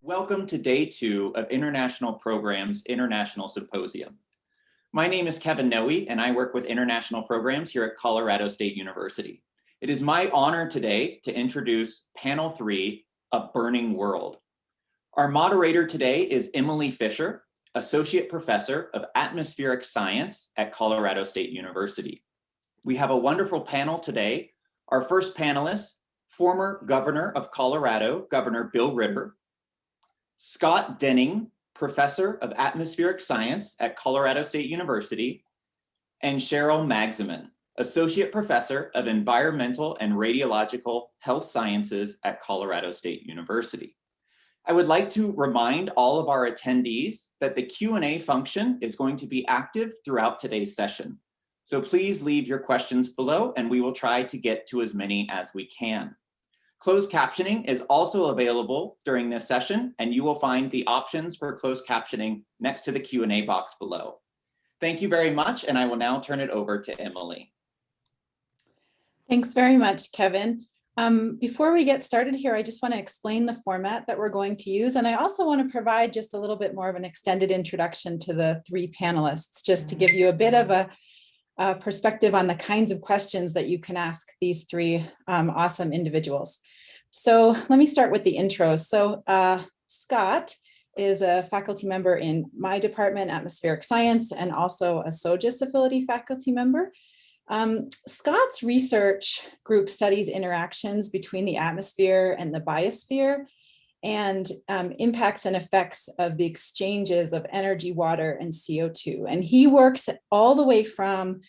Welcome to day 2 of International Programs International Symposium. My name is Kevin Noe, and I work with international programs here at Colorado State University. It is my honor today to introduce Panel 3, A Burning World. Our moderator today is Emily Fisher, Associate Professor of Atmospheric Science at Colorado State University. We have a wonderful panel today. Our first panelist, former Governor of Colorado, Governor Bill Ritter, Scott Denning, Professor of Atmospheric Science at Colorado State University, and Cheryl Magsamen, Associate Professor of Environmental and Radiological Health Sciences at Colorado State University. I would like to remind all of our attendees that the Q&A function is going to be active throughout today's session. So please leave your questions below and we will try to get to as many as we can. Closed captioning is also available during this session, and you will find the options for closed captioning next to the Q&A box below. Thank you very much, and I will now turn it over to Emily. Thanks very much, Kevin. Before we get started here, I just want to explain the format that we're going to use, and I also want to provide just a little bit more of an extended introduction to the three panelists, just to give you a bit of a perspective on the kinds of questions that you can ask these three awesome individuals. So let me start with the intros. So Scott is a faculty member in my department, Atmospheric Science, and also a SOGIS affiliate faculty member. Scott's research group studies interactions between the atmosphere and the biosphere and impacts and effects of the exchanges of energy, water, and CO2. And he works all the way from,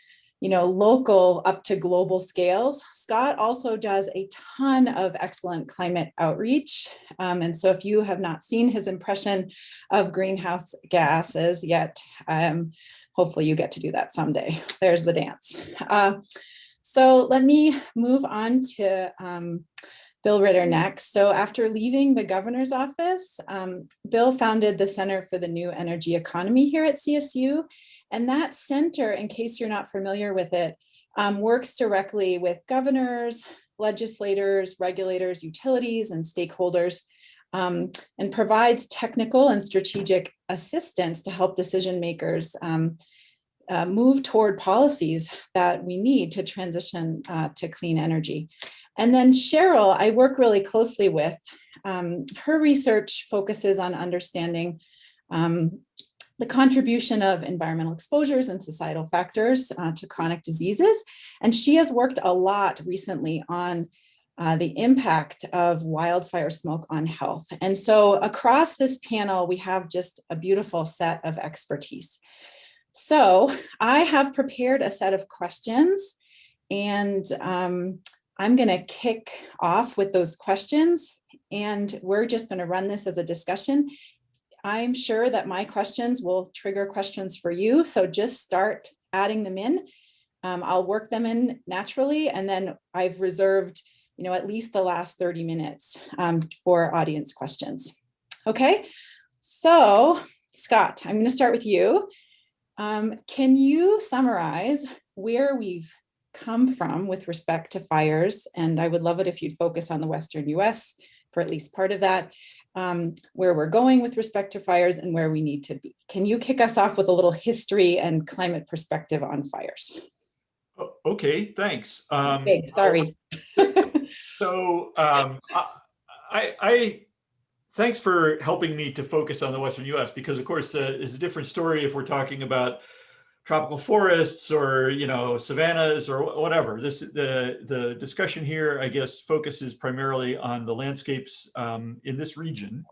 local up to global scales. Scott also does a ton of excellent climate outreach. And so if you have not seen his impression of greenhouse gases yet, hopefully you get to do that someday. There's the dance. So let me move on to Bill Ritter next. So after leaving the governor's office, Bill founded the Center for the New Energy Economy here at CSU. And that center, in case you're not familiar with it, works directly with governors, legislators, regulators, utilities, and stakeholders, and provides technical and strategic assistance to help decision makers move toward policies that we need to transition to clean energy. And then Cheryl, I work really closely with. Her research focuses on understanding the contribution of environmental exposures and societal factors to chronic diseases. And she has worked a lot recently on the impact of wildfire smoke on health. And so across this panel, we have just a beautiful set of expertise. So I have prepared a set of questions, and I'm going to kick off with those questions, and we're just going to run this as a discussion. I'm sure that my questions will trigger questions for you, so just start adding them in. I'll work them in naturally, and then I've reserved, at least the last 30 minutes for audience questions. Okay, so Scott, I'm going to start with you. Can you summarize where we've come from with respect to fires? And I would love it if you'd focus on the Western US for at least part of that, where we're going with respect to fires and where we need to be. Can you kick us off with a little history and climate perspective on fires? Okay, thanks. Okay, sorry. So thanks for helping me to focus on the Western US, because of course it's a different story if we're talking about tropical forests or savannas or whatever. The discussion here, I guess, focuses primarily on the landscapes in this region.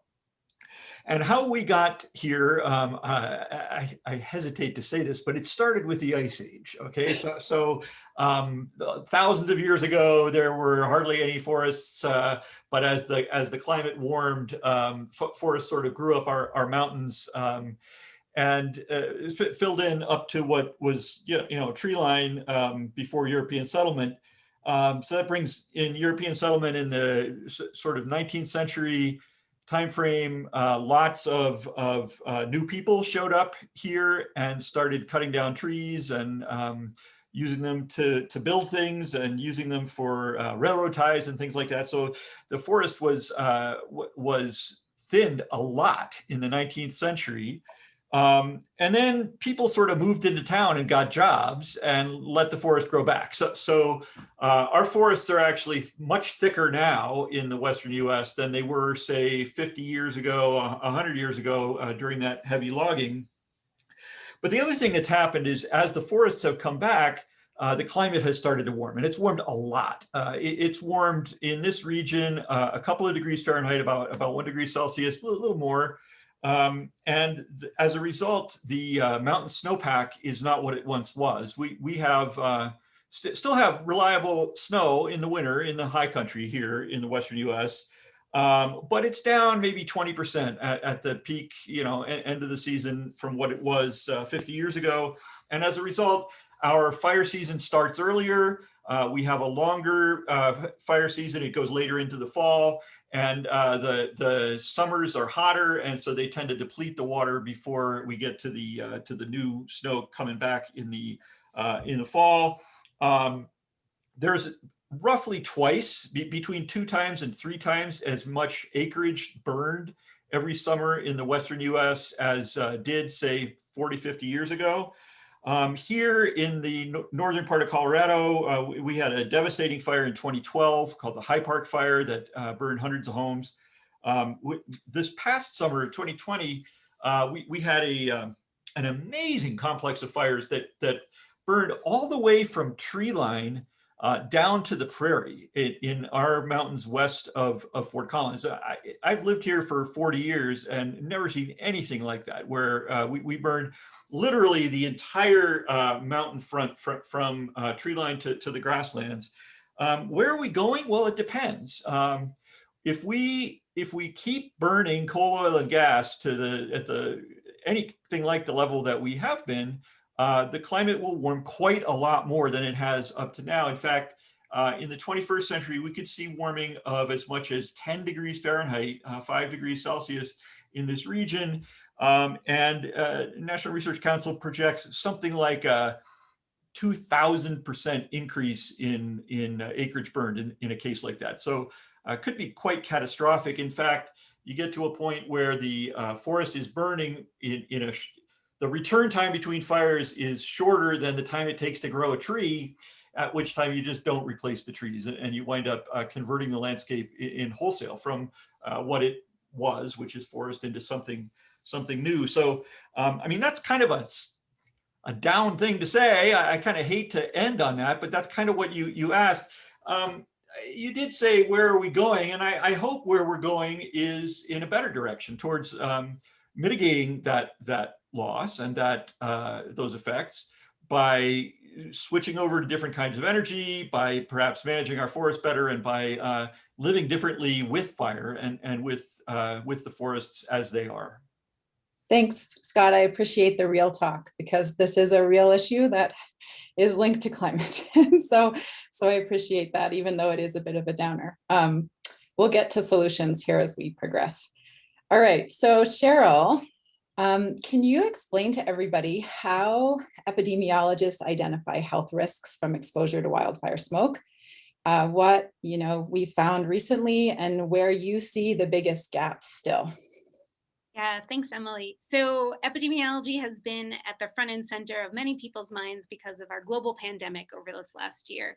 And how we got here, I hesitate to say this, but it started with the Ice Age. Okay, so thousands of years ago, there were hardly any forests, but as the climate warmed, forests sort of grew up our mountains. And filled in up to what was tree line before European settlement. So that brings in European settlement in the sort of 19th century timeframe. Lots of new people showed up here and started cutting down trees and using them to build things and using them for railroad ties and things like that. So the forest was thinned a lot in the 19th century. And then people sort of moved into town and got jobs and let the forest grow back. So our forests are actually much thicker now in the Western US than they were, say, 50 years ago, 100 years ago during that heavy logging. But the other thing that's happened is as the forests have come back, the climate has started to warm, and it's warmed a lot. It's warmed in this region a couple of degrees Fahrenheit, about 1 degree Celsius, a little more. As a result, the mountain snowpack is not what it once was. We have still have reliable snow in the winter in the high country here in the Western US, but it's down maybe 20% at the peak, end of the season from what it was 50 years ago. And as a result, our fire season starts earlier. We have a longer fire season. It goes later into the fall, and the summers are hotter, and so they tend to deplete the water before we get to the new snow coming back in the fall. There's roughly twice, between 2 times and 3 times as much acreage burned every summer in the Western US as did, say, 40, 50 years ago. Here in the northern part of Colorado, we had a devastating fire in 2012 called the High Park Fire that burned hundreds of homes. This past summer of 2020, we had an amazing complex of fires that burned all the way from tree line down to the prairie in our mountains west of Fort Collins. I've lived here for 40 years and never seen anything like that, where we burned literally the entire mountain front from tree line to the grasslands. Where are we going? Well, it depends. If we keep burning coal, oil, and gas to anything like the level that we have been, the climate will warm quite a lot more than it has up to now. In fact, in the 21st century, we could see warming of as much as 10 degrees Fahrenheit, 5 degrees Celsius in this region. And National Research Council projects something like a 2,000% increase in acreage burned in a case like that. So it could be quite catastrophic. In fact, you get to a point where the forest is burning the return time between fires is shorter than the time it takes to grow a tree, at which time you just don't replace the trees, and you wind up converting the landscape in wholesale from what it was, which is forest, into something new. So, I mean, that's kind of a down thing to say. I kind of hate to end on that, but that's kind of what you asked. You did say, where are we going? And I hope where we're going is in a better direction towards mitigating that loss and those effects by switching over to different kinds of energy, by perhaps managing our forests better, and by living differently with fire and with the forests as they are. Thanks, Scott. I appreciate the real talk, because this is a real issue that is linked to climate. And so I appreciate that, even though it is a bit of a downer. We'll get to solutions here as we progress. All right, so Cheryl, can you explain to everybody how epidemiologists identify health risks from exposure to wildfire smoke? What we found recently, and where you see the biggest gaps still? Yeah, thanks, Emily. So epidemiology has been at the front and center of many people's minds because of our global pandemic over this last year.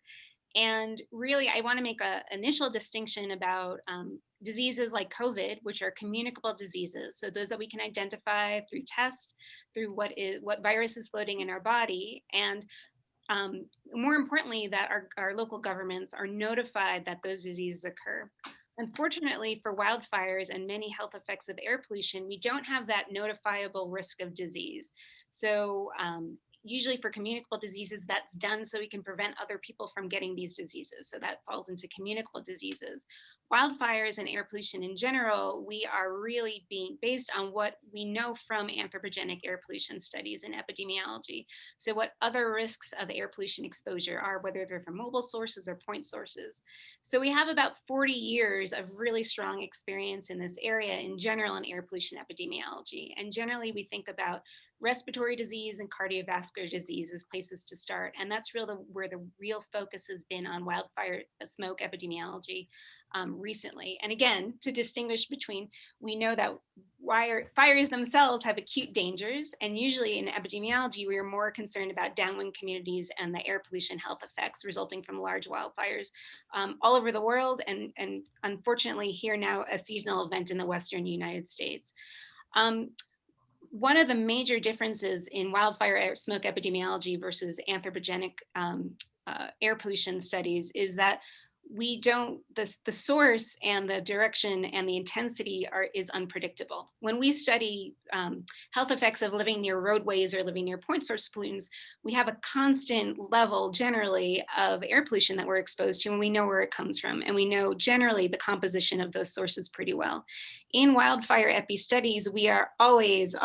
And really, I want to make an initial distinction about diseases like COVID, which are communicable diseases. So those that we can identify through tests, through what virus is floating in our body, and more importantly, that our local governments are notified that those diseases occur. Unfortunately, for wildfires and many health effects of air pollution, we don't have that notifiable risk of disease. So usually for communicable diseases, that's done so we can prevent other people from getting these diseases. So that falls into communicable diseases. Wildfires and air pollution in general, we are really being based on what we know from anthropogenic air pollution studies in epidemiology. So what other risks of air pollution exposure are, whether they're from mobile sources or point sources. So we have about 40 years of really strong experience in this area in general in air pollution epidemiology. And generally we think about respiratory disease and cardiovascular disease as places to start. And that's where the real focus has been on wildfire smoke epidemiology. recently. And again, to distinguish between, we know that fires themselves have acute dangers, and usually in epidemiology, we are more concerned about downwind communities and the air pollution health effects resulting from large wildfires all over the world, and unfortunately here now a seasonal event in the Western United States. One of the major differences in wildfire air smoke epidemiology versus anthropogenic air pollution studies is that we don't, the source and the direction and the intensity is unpredictable. When we study health effects of living near roadways or living near point source pollutants, we have a constant level generally of air pollution that we're exposed to, and we know where it comes from. And we know generally the composition of those sources pretty well. In wildfire epi studies, we are always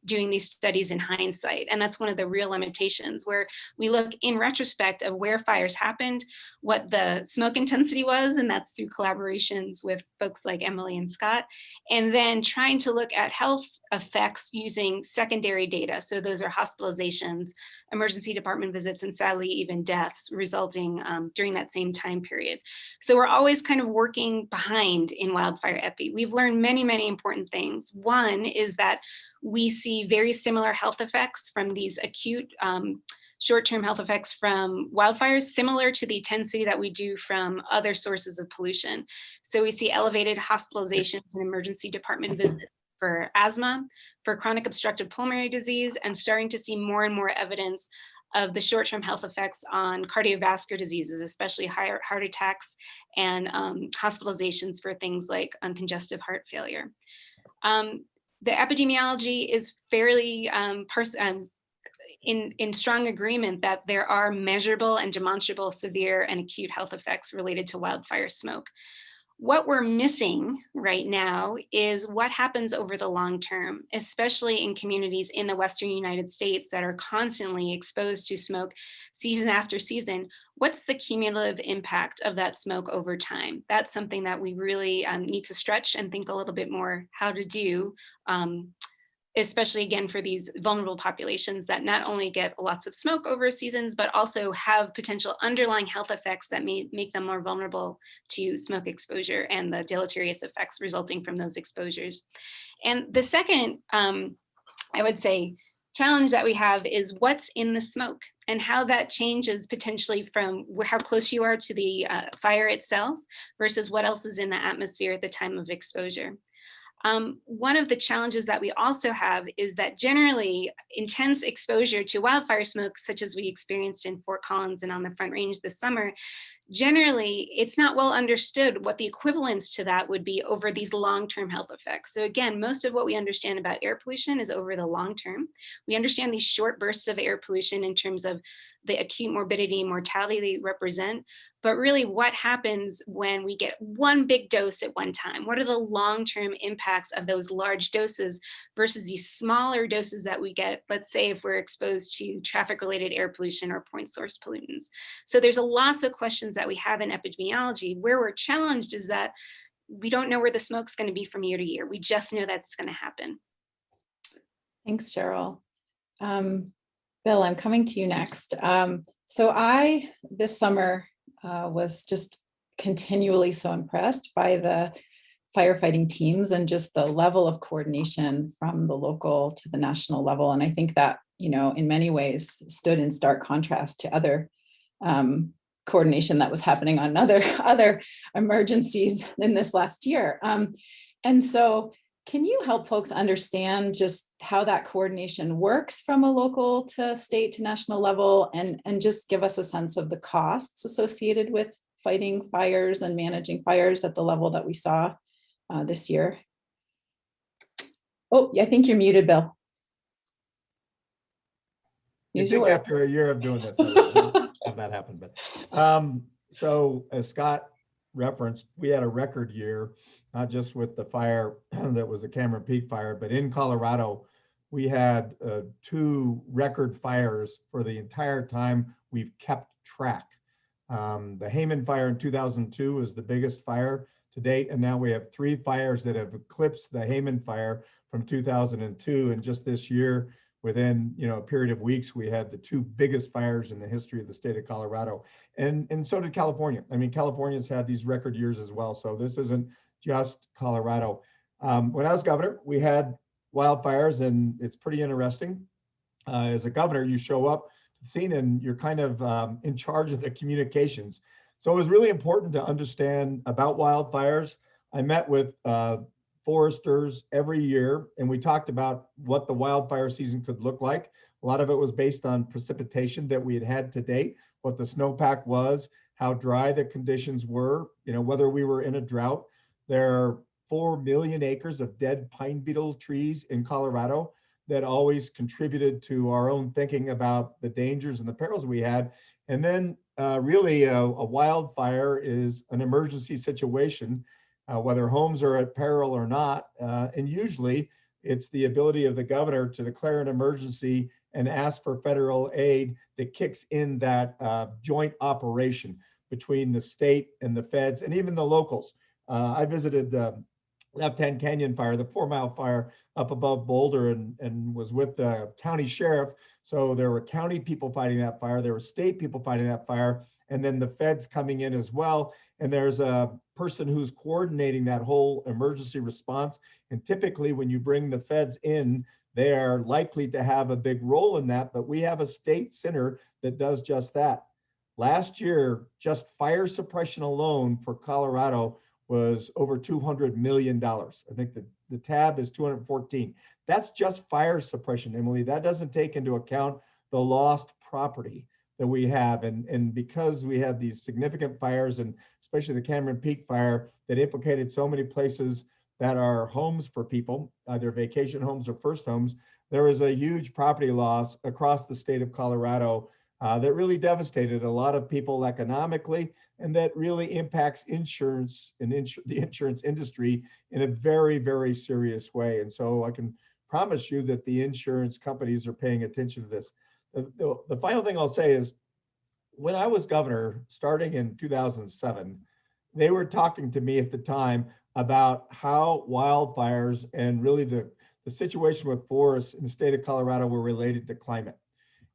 doing these studies in hindsight. And that's one of the real limitations, where we look in retrospect of where fires happened, what the smoke intensity was, and that's through collaborations with folks like Emily and Scott, and then trying to look at health effects using secondary data. So those are hospitalizations, emergency department visits, and sadly even deaths resulting during that same time period. So we're always kind of working behind in wildfire epi. We've learned many important things. One is that we see very similar health effects from these acute short-term health effects from wildfires, similar to the intensity that we do from other sources of pollution. So we see elevated hospitalizations and emergency department visits for asthma, for chronic obstructive pulmonary disease, and starting to see more and more evidence of the short-term health effects on cardiovascular diseases, especially heart attacks and hospitalizations for things like congestive heart failure. The epidemiology is fairly in strong agreement that there are measurable and demonstrable severe and acute health effects related to wildfire smoke. What we're missing right now is what happens over the long term, especially in communities in the Western United States that are constantly exposed to smoke season after season. What's the cumulative impact of that smoke over time? That's something that we really need to stretch and think a little bit more how to do, especially again for these vulnerable populations that not only get lots of smoke over seasons, but also have potential underlying health effects that may make them more vulnerable to smoke exposure and the deleterious effects resulting from those exposures. And the second, I would say, challenge that we have is what's in the smoke and how that changes potentially from how close you are to the fire itself versus what else is in the atmosphere at the time of exposure. One of the challenges that we also have is that generally intense exposure to wildfire smoke, such as we experienced in Fort Collins and on the Front Range this summer, generally it's not well understood what the equivalence to that would be over these long-term health effects. So again, most of what we understand about air pollution is over the long term. We understand these short bursts of air pollution in terms of the acute morbidity and mortality they represent, but really what happens when we get one big dose at one time? What are the long-term impacts of those large doses versus these smaller doses that we get, let's say if we're exposed to traffic-related air pollution or point source pollutants? So there's lots of questions that we have in epidemiology. Where we're challenged is that we don't know where the smoke's going to be from year to year. We just know that's going to happen. Thanks, Cheryl. Bill, I'm coming to you next. So I, this summer, was just continually so impressed by the firefighting teams and just the level of coordination from the local to the national level. And I think that, you know, in many ways stood in stark contrast to other coordination that was happening on other emergencies in this last year. And so can you help folks understand just how that coordination works from a local to state to national level, and just give us a sense of the costs associated with fighting fires and managing fires at the level that we saw this year? Oh, I think you're muted, Bill. Use your words. After a year of doing this, I don't have that happen. But so as Scott referenced, we had a record year, not just with the fire that was the Cameron Peak fire, but in Colorado, we had 2 record fires for the entire time we've kept track. The Hayman fire in 2002 was the biggest fire to date, and now we have 3 fires that have eclipsed the Hayman fire from 2002, and just this year within, a period of weeks, we had the 2 biggest fires in the history of the state of Colorado. And so did California. I mean, California's had these record years as well. So this isn't just Colorado. When I was governor, we had wildfires, and it's pretty interesting. As a governor, you show up to the scene and you're kind of in charge of the communications. So it was really important to understand about wildfires. I met with foresters every year, and we talked about what the wildfire season could look like. A lot of it was based on precipitation that we had to date, what the snowpack was, how dry the conditions were, whether we were in a drought. There are 4 million acres of dead pine beetle trees in Colorado that always contributed to our own thinking about the dangers and the perils we had. And then really a wildfire is an emergency situation, whether homes are at peril or not. And usually it's the ability of the governor to declare an emergency and ask for federal aid that kicks in that joint operation between the state and the feds and even the locals. I visited the Left Hand Canyon fire, the 4 Mile fire up above Boulder, and was with the county sheriff. So there were county people fighting that fire. There were state people fighting that fire, and then the feds coming in as well. And there's a person who's coordinating that whole emergency response. And typically when you bring the feds in, they are likely to have a big role in that, but we have a state center that does just that. Last year, just fire suppression alone for Colorado was over $200 million. I think the tab is 214. That's just fire suppression, Emily. That doesn't take into account the lost property that we have. And because we had these significant fires, and especially the Cameron Peak fire that implicated so many places that are homes for people, either vacation homes or first homes, there was a huge property loss across the state of Colorado that really devastated a lot of people economically, and that really impacts insurance and the insurance industry in a very, very serious way. And so I can promise you that the insurance companies are paying attention to this. The final thing I'll say is, when I was governor, starting in 2007, they were talking to me at the time about how wildfires and really the situation with forests in the state of Colorado were related to climate.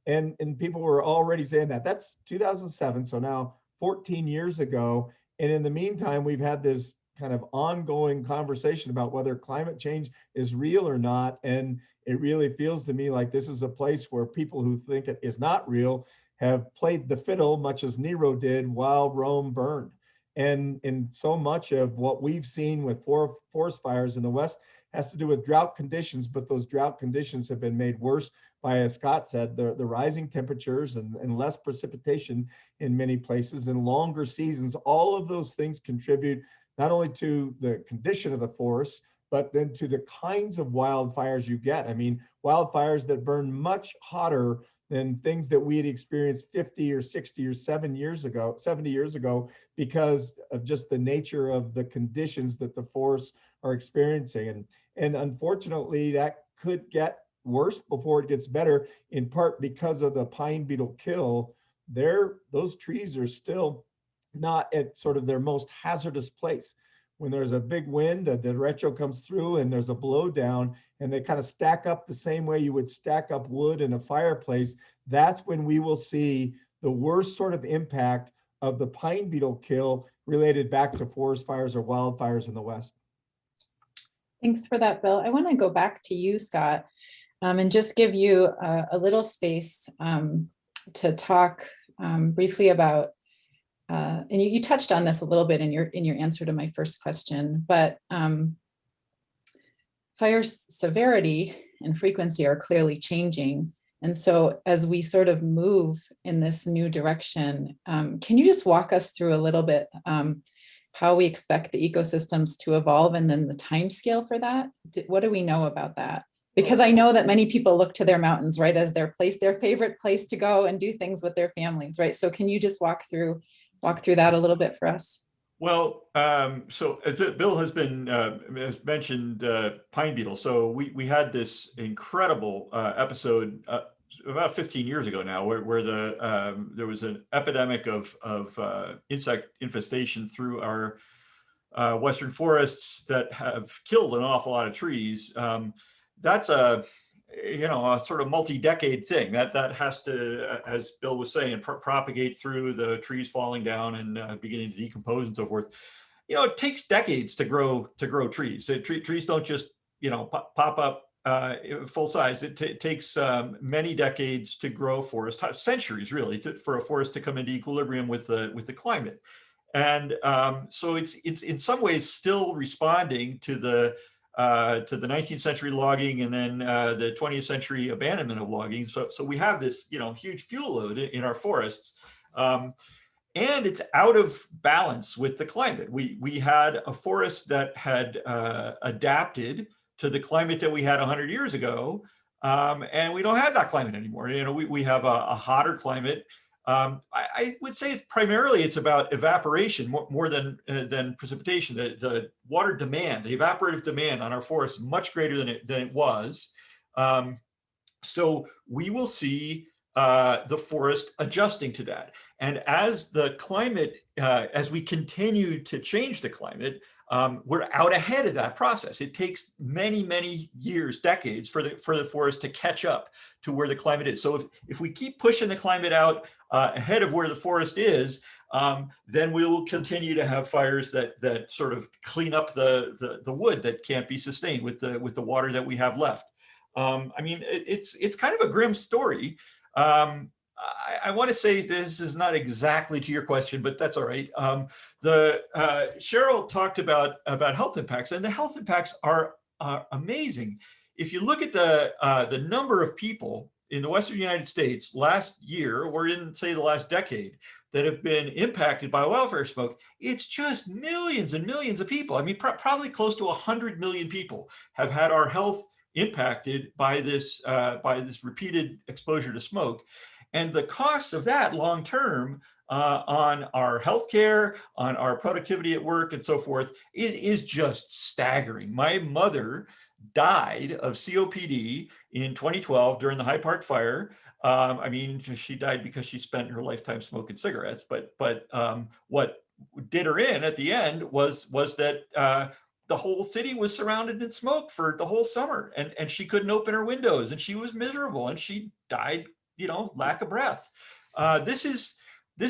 And people were already saying that. That's 2007, so now 14 years ago. And in the meantime, we've had this kind of ongoing conversation about whether climate change is real or not. And it really feels to me like this is a place where people who think it is not real have played the fiddle, much as Nero did while Rome burned. And so much of what we've seen with forest fires in the West has to do with drought conditions, but those drought conditions have been made worse by, as Scott said, the rising temperatures and less precipitation in many places and longer seasons. All of those things contribute not only to the condition of the forest, but then to the kinds of wildfires you get. I mean, wildfires that burn much hotter than things that we had experienced 50 or 60 or 70 years ago, because of just the nature of the conditions that the forests are experiencing. And unfortunately, that could get worse before it gets better, in part because of the pine beetle kill. Those trees are still not at sort of their most hazardous place. When there's a big wind, a derecho comes through and there's a blowdown, and they kind of stack up the same way you would stack up wood in a fireplace, that's when we will see the worst sort of impact of the pine beetle kill related back to forest fires or wildfires in the West. Thanks for that, Bill. I want to go back to you, Scott, and just give you a little space to talk briefly about, and you touched on this a little bit in your answer to my first question, but fire severity and frequency are clearly changing. And so as we sort of move in this new direction, can you just walk us through a little bit how we expect the ecosystems to evolve, and then the time scale for that? What do we know about that? Because I know that many people look to their mountains, right, as their favorite place to go and do things with their families, right? So can you just walk through that a little bit for us? Well, so Bill has mentioned pine beetle. So we had this incredible episode about 15 years ago now, where there was an epidemic of insect infestation through our western forests that have killed an awful lot of trees. That's a sort of multi-decade thing that has to, as Bill was saying, propagate through the trees falling down and beginning to decompose and so forth. It takes decades to grow trees. Trees don't just pop up full size. It takes many decades to grow forest, centuries really, for a forest to come into equilibrium with the climate. And so it's in some ways still responding to the 19th century logging and then the 20th century abandonment of logging. So we have this huge fuel load in our forests. And it's out of balance with the climate. We had a forest that had adapted to the climate that we had 100 years ago, and we don't have that climate anymore. We have a hotter climate. I would say it's about evaporation more than precipitation. The water demand, the evaporative demand on our forests is much greater than it was. So we will see the forest adjusting to that. And as the climate, as we continue to change the climate, we're out ahead of that process. It takes many, many years, decades for the forest to catch up to where the climate is. So if we keep pushing the climate out ahead of where the forest is, then we will continue to have fires that sort of clean up the wood that can't be sustained with the water that we have left. It's kind of a grim story. I want to say this is not exactly to your question, but that's all right. Cheryl talked about health impacts, and the health impacts are amazing. If you look at the number of people in the Western United States last year, or in say the last decade, that have been impacted by wildfire smoke, it's just millions and millions of people. I mean, probably close to 100 million people have had our health impacted by this repeated exposure to smoke. And the costs of that long term on our healthcare, on our productivity at work and so forth is just staggering. My mother died of COPD in 2012 during the Hyde Park fire. She died because she spent her lifetime smoking cigarettes, but what did her in at the end was that the whole city was surrounded in smoke for the whole summer, and she couldn't open her windows, and she was miserable, and she died, lack of breath. This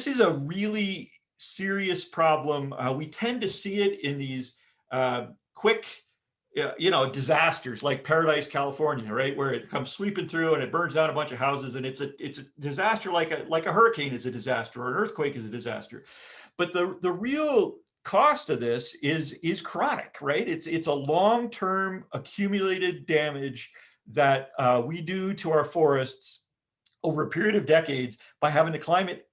is a really serious problem. We tend to see it in these quick, disasters like Paradise, California, right, where it comes sweeping through and it burns down a bunch of houses, and it's a disaster like a hurricane is a disaster, or an earthquake is a disaster. But the real cost of this is chronic, right? It's a long-term accumulated damage that we do to our forests over a period of decades by having the climate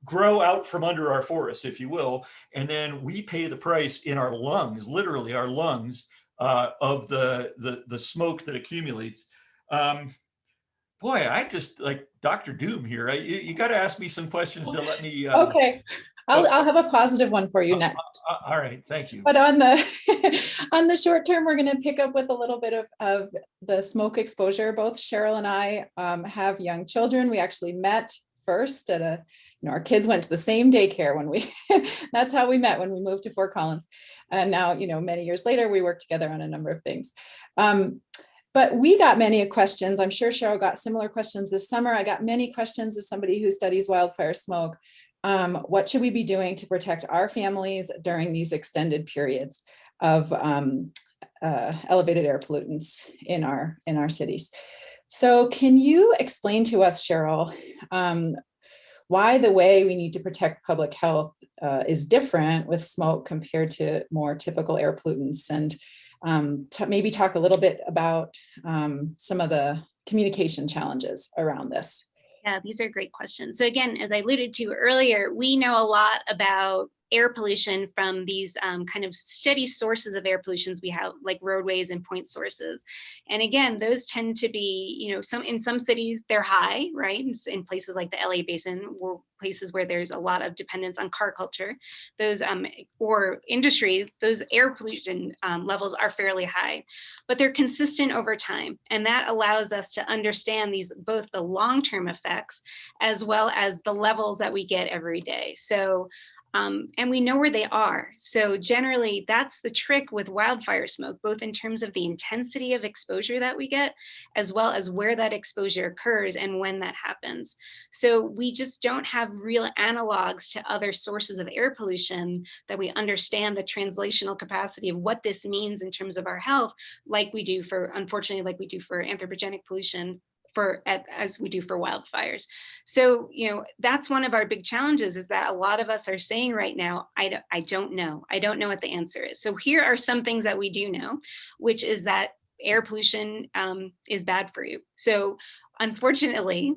grow out from under our forests, if you will, and then we pay the price in our lungs, literally our lungs, of the smoke that accumulates. Boy, I just like Dr. Doom here. You got to ask me some questions to let me. Okay, I'll have a positive one for you next. All right, thank you. But on the short term, we're going to pick up with a little bit of the smoke exposure. Both Cheryl and I have young children. We actually met first at our kids went to the same daycare when that's how we met when we moved to Fort Collins. And now, many years later, we work together on a number of things. But we got many questions. I'm sure Cheryl got similar questions this summer. I got many questions as somebody who studies wildfire smoke. What should we be doing to protect our families during these extended periods of elevated air pollutants in our cities? So can you explain to us, Cheryl, why the way we need to protect public health is different with smoke compared to more typical air pollutants, and maybe talk a little bit about some of the communication challenges around this? Yeah, these are great questions. So again, as I alluded to earlier, we know a lot about air pollution from these kind of steady sources of air pollutions we have, like roadways and point sources. And again, those tend to be, in some cities, they're high, right? In places like the LA basin, or places where there's a lot of dependence on car culture, those or industry, those air pollution levels are fairly high, but they're consistent over time. And that allows us to understand both the long-term effects as well as the levels that we get every day. So And we know where they are. So generally, that's the trick with wildfire smoke, both in terms of the intensity of exposure that we get, as well as where that exposure occurs and when that happens. So we just don't have real analogs to other sources of air pollution that we understand the translational capacity of what this means in terms of our health, like we do for, unfortunately, like we do for anthropogenic pollution, as we do for wildfires. So, that's one of our big challenges, is that a lot of us are saying right now, I don't know. I don't know what the answer is. So here are some things that we do know, which is that air pollution is bad for you. So unfortunately,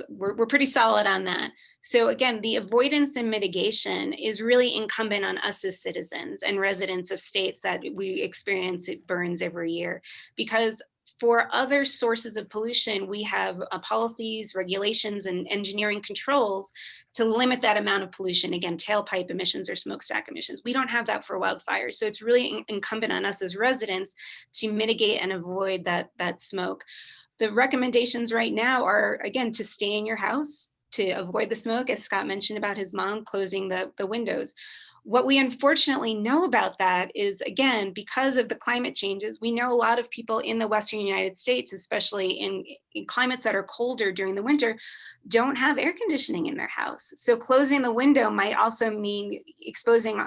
we're pretty solid on that. So again, the avoidance and mitigation is really incumbent on us as citizens and residents of states that we experience burns every year, because for other sources of pollution, we have policies, regulations, and engineering controls to limit that amount of pollution. Again, tailpipe emissions or smokestack emissions. We don't have that for wildfires. So it's really incumbent on us as residents to mitigate and avoid that smoke. The recommendations right now are, again, to stay in your house, to avoid the smoke, as Scott mentioned about his mom closing the windows. What we unfortunately know about that is, again, because of the climate changes, we know a lot of people in the Western United States, especially in climates that are colder during the winter, don't have air conditioning in their house. So closing the window might also mean exposing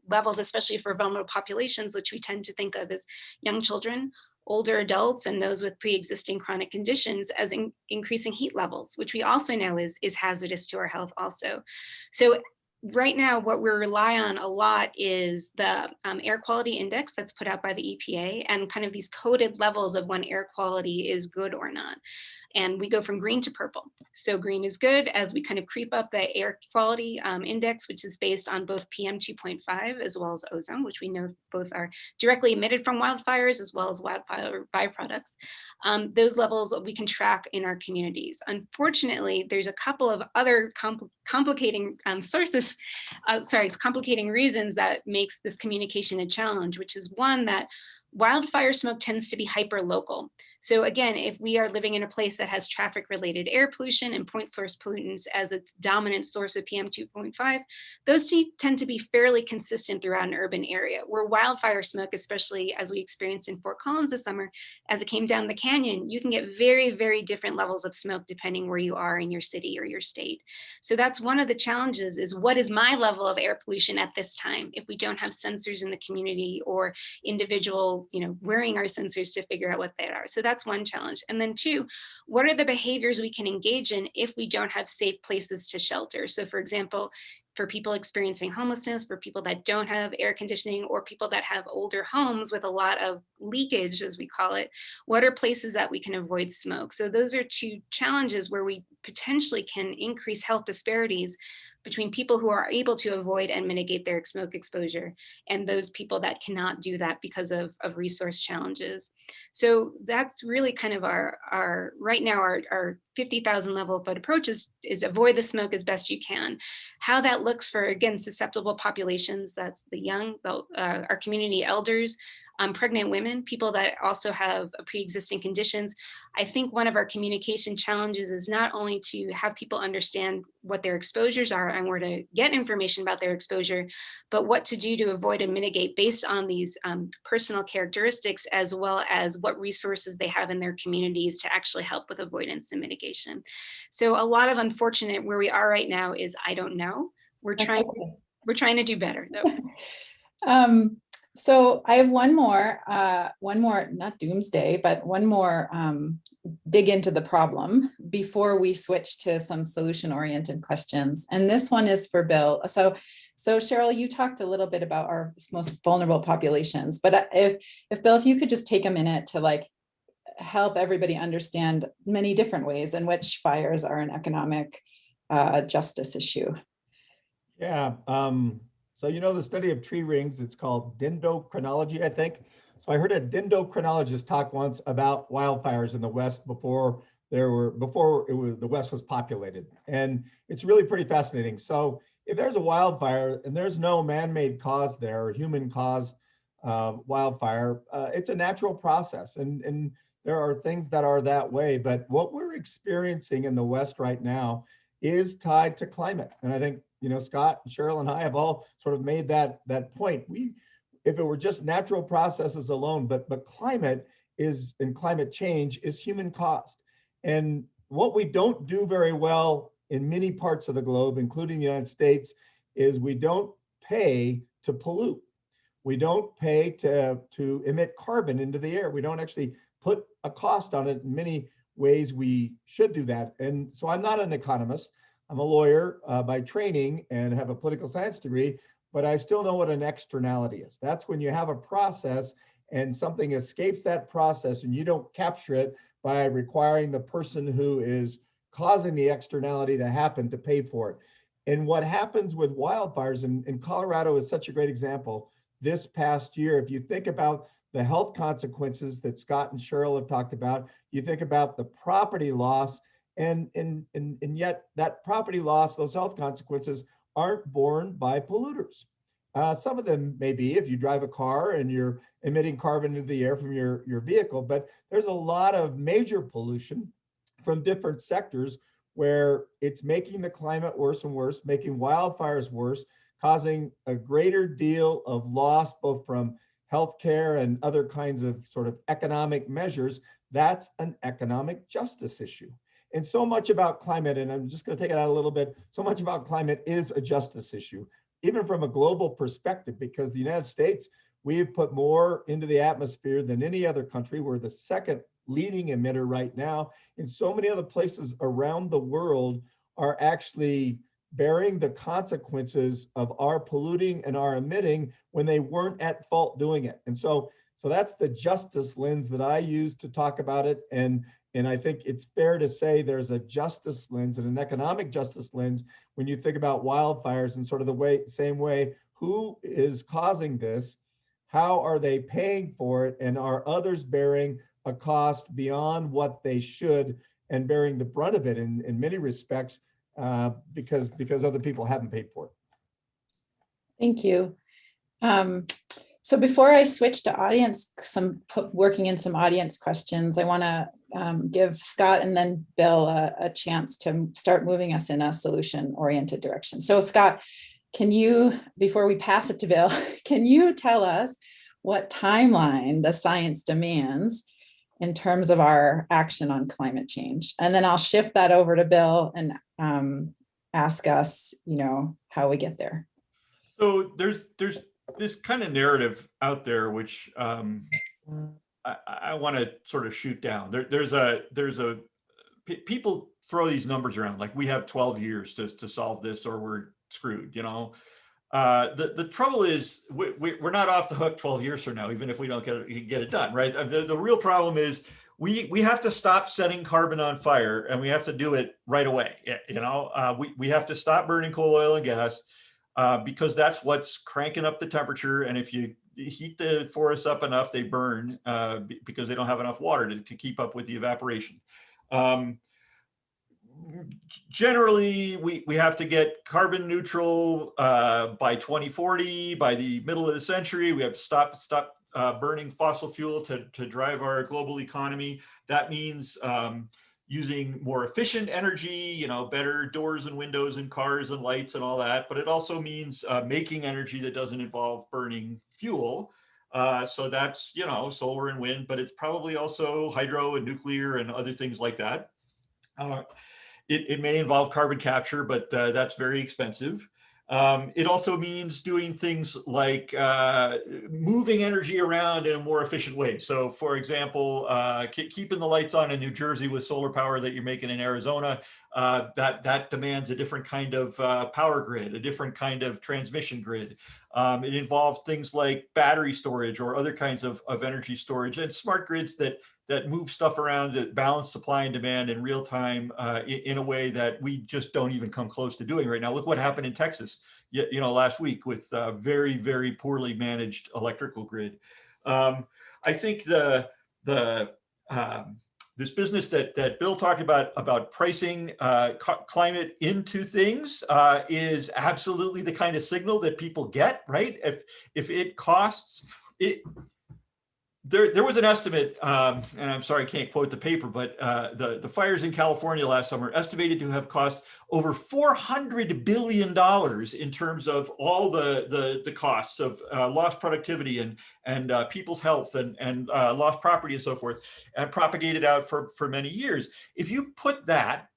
levels, especially for vulnerable populations, which we tend to think of as young children, older adults, and those with pre-existing chronic conditions, as increasing heat levels, which we also know is hazardous to our health also. So right now, what we rely on a lot is the air quality index that's put out by the EPA, and kind of these coded levels of when air quality is good or not. And we go from green to purple. So green is good as we kind of creep up the air quality index, which is based on both PM 2.5 as well as ozone, which we know both are directly emitted from wildfires as well as wildfire byproducts. Those levels we can track in our communities. Unfortunately, there's a couple of other complicating complicating reasons that makes this communication a challenge, which is one, that wildfire smoke tends to be hyper local. So again, if we are living in a place that has traffic related air pollution and point source pollutants as its dominant source of PM 2.5, those tend to be fairly consistent throughout an urban area, where wildfire smoke, especially as we experienced in Fort Collins this summer, as it came down the canyon, you can get very, very different levels of smoke depending where you are in your city or your state. So that's one of the challenges, is what is my level of air pollution at this time if we don't have sensors in the community or individual, wearing our sensors to figure out what they are. So that's one challenge. And then two, what are the behaviors we can engage in if we don't have safe places to shelter? So for example, for people experiencing homelessness, for people that don't have air conditioning, or people that have older homes with a lot of leakage, as we call it, what are places that we can avoid smoke? So those are two challenges where we potentially can increase health disparities between people who are able to avoid and mitigate their smoke exposure and those people that cannot do that because of resource challenges. So that's really kind of our right now, our 50,000 level foot approach is avoid the smoke as best you can. How that looks for, again, susceptible populations, that's the young, our community elders, pregnant women, people that also have pre-existing conditions. I think one of our communication challenges is not only to have people understand what their exposures are and where to get information about their exposure, but what to do to avoid and mitigate based on these personal characteristics, as well as what resources they have in their communities to actually help with avoidance and mitigation. So a lot of unfortunate where we are right now is, I don't know. We're trying to do better though. So I have one more, not doomsday, but one more dig into the problem before we switch to some solution-oriented questions. And this one is for Bill. So Cheryl, you talked a little bit about our most vulnerable populations, but if Bill, if you could just take a minute to help everybody understand many different ways in which fires are an economic justice issue. Yeah. So the study of tree rings, it's called dendrochronology, I think. So I heard a dendrochronologist talk once about wildfires in the West before the West was populated. And it's really pretty fascinating. So if there's a wildfire and there's no man-made cause there or human cause wildfire, it's a natural process. And there are things that are that way. But what we're experiencing in the West right now is tied to climate. And I think Scott and Cheryl and I have all sort of made that point. If it were just natural processes alone, but climate and climate change is human caused. And what we don't do very well in many parts of the globe, including the United States, is we don't pay to pollute. We don't pay to emit carbon into the air. We don't actually put a cost on it. In many ways, we should do that. And so I'm not an economist. I'm a lawyer by training and have a political science degree, but I still know what an externality is. That's when you have a process and something escapes that process and you don't capture it by requiring the person who is causing the externality to happen to pay for it. And what happens with wildfires, and Colorado is such a great example this past year, if you think about the health consequences that Scott and Cheryl have talked about, you think about the property loss, and yet that property loss, those health consequences aren't borne by polluters. Some of them may be if you drive a car and you're emitting carbon into the air from your vehicle, but there's a lot of major pollution from different sectors where it's making the climate worse and worse, making wildfires worse, causing a greater deal of loss, both from healthcare and other kinds of sort of economic measures. That's an economic justice issue. And so much about climate, and I'm just going to take it out a little bit, so much about climate is a justice issue, even from a global perspective, because the United States, we've put more into the atmosphere than any other country. We're the second leading emitter right now. And so many other places around the world are actually bearing the consequences of our polluting and our emitting when they weren't at fault doing it. And so that's the justice lens that I use to talk about it. And I think it's fair to say there's a justice lens and an economic justice lens when you think about wildfires in sort of the same way, who is causing this? How are they paying for it? And are others bearing a cost beyond what they should and bearing the brunt of it in many respects because other people haven't paid for it? Thank you. So before I switch to audience, working in some audience questions, I want to give Scott and then Bill a chance to start moving us in a solution-oriented direction. So Scott, can you, before we pass it to Bill, can you tell us what timeline the science demands in terms of our action on climate change? And then I'll shift that over to Bill and ask us, how we get there. So there's this kind of narrative out there, which I want to sort of shoot down. People throw these numbers around, like we have 12 years to solve this or we're screwed, The trouble is we're not off the hook 12 years from now, even if we don't get it done, right? The real problem is we have to stop setting carbon on fire, and we have to do it right away. We have to stop burning coal, oil, and gas because that's what's cranking up the temperature. And if you heat the forests up enough, they burn because they don't have enough water to keep up with the evaporation. Generally, we have to get carbon neutral by 2040. By the middle of the century, we have to stop burning fossil fuel to drive our global economy. That means using more efficient energy, better doors and windows and cars and lights and all that. But it also means making energy that doesn't involve burning fuel. So that's, solar and wind, but it's probably also hydro and nuclear and other things like that. It may involve carbon capture, but that's very expensive. It also means doing things like moving energy around in a more efficient way. So for example, keeping the lights on in New Jersey with solar power that you're making in Arizona, that demands a different kind of power grid, a different kind of transmission grid. It involves things like battery storage or other kinds of energy storage and smart grids that move stuff around, that balance supply and demand in real time in a way that we just don't even come close to doing right now. Look what happened in Texas, last week with very, very poorly managed electrical grid. I think this business that Bill talked about pricing climate into things is absolutely the kind of signal that people get, right? If it costs it. there was an estimate, and I'm sorry, I can't quote the paper, but the fires in California last summer estimated to have cost over $400 billion in terms of all the costs of lost productivity and people's health and lost property and so forth, and propagated out for many years. If you put that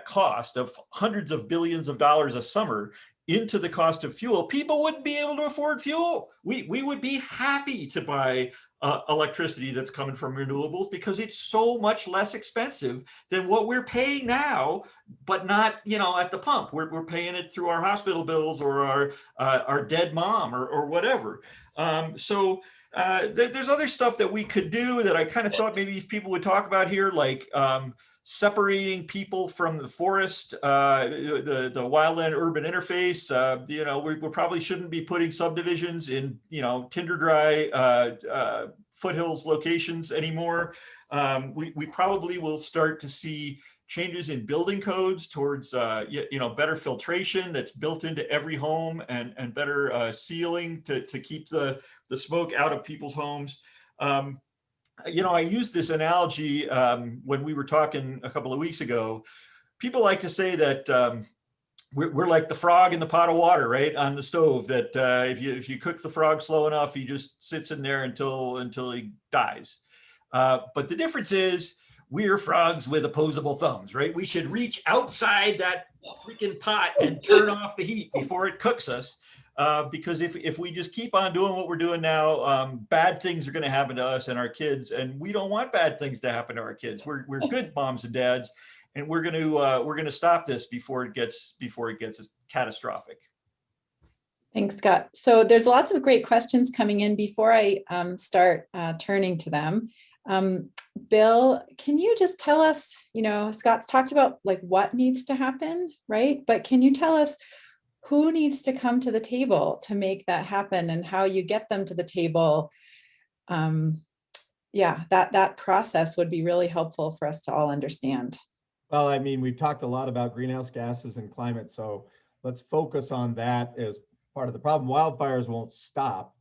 cost of hundreds of billions of dollars a summer into the cost of fuel, people wouldn't be able to afford fuel. We would be happy to buy electricity that's coming from renewables because it's so much less expensive than what we're paying now, but not, at the pump. We're paying it through our hospital bills or our dead mom or whatever. So there's other stuff that we could do that I kind of thought maybe people would talk about here, like separating people from the forest, the wildland urban interface. We probably shouldn't be putting subdivisions in, tinder dry foothills locations anymore. We probably will start to see changes in building codes towards, better filtration that's built into every home and better sealing to keep the smoke out of people's homes. I used this analogy when we were talking a couple of weeks ago. People like to say that we're like the frog in the pot of water, right, on the stove, that if you cook the frog slow enough, he just sits in there until he dies. But the difference is we're frogs with opposable thumbs, right? We should reach outside that freaking pot and turn off the heat before it cooks us. Because if we just keep on doing what we're doing now, bad things are going to happen to us and our kids, and we don't want bad things to happen to our kids. We're good moms and dads, and we're going to stop this before it gets catastrophic. Thanks, Scott. So there's lots of great questions coming in. Before I start turning to them, Bill, can you just tell us? Scott's talked about like what needs to happen, right? But can you tell us who needs to come to the table to make that happen and how you get them to the table? That process would be really helpful for us to all understand. Well, I mean, we've talked a lot about greenhouse gases and climate, so let's focus on that as part of the problem. Wildfires won't stop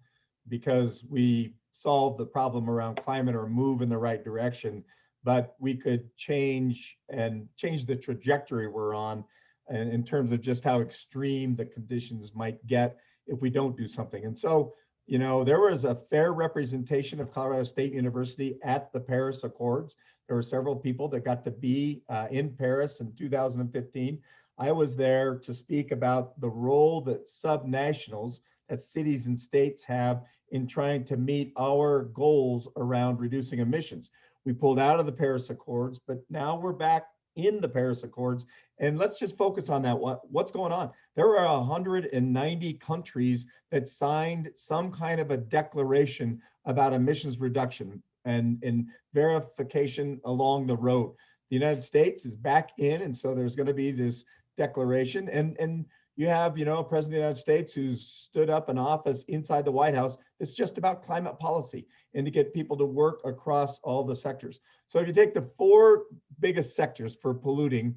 because we solve the problem around climate or move in the right direction, but we could change the trajectory we're on, and in terms of just how extreme the conditions might get if we don't do something. And so, there was a fair representation of Colorado State University at the Paris Accords. There were several people that got to be in Paris in 2015. I was there to speak about the role that subnationals, that cities and states have in trying to meet our goals around reducing emissions. We pulled out of the Paris Accords, but now we're back in the Paris Accords. And let's just focus on that. What's going on? There are 190 countries that signed some kind of a declaration about emissions reduction and verification along the road. The United States is back in, and so there's going to be this declaration. And you have, a president of the United States who's stood up an office inside the White House that's just about climate policy and to get people to work across all the sectors. So if you take the four biggest sectors for polluting,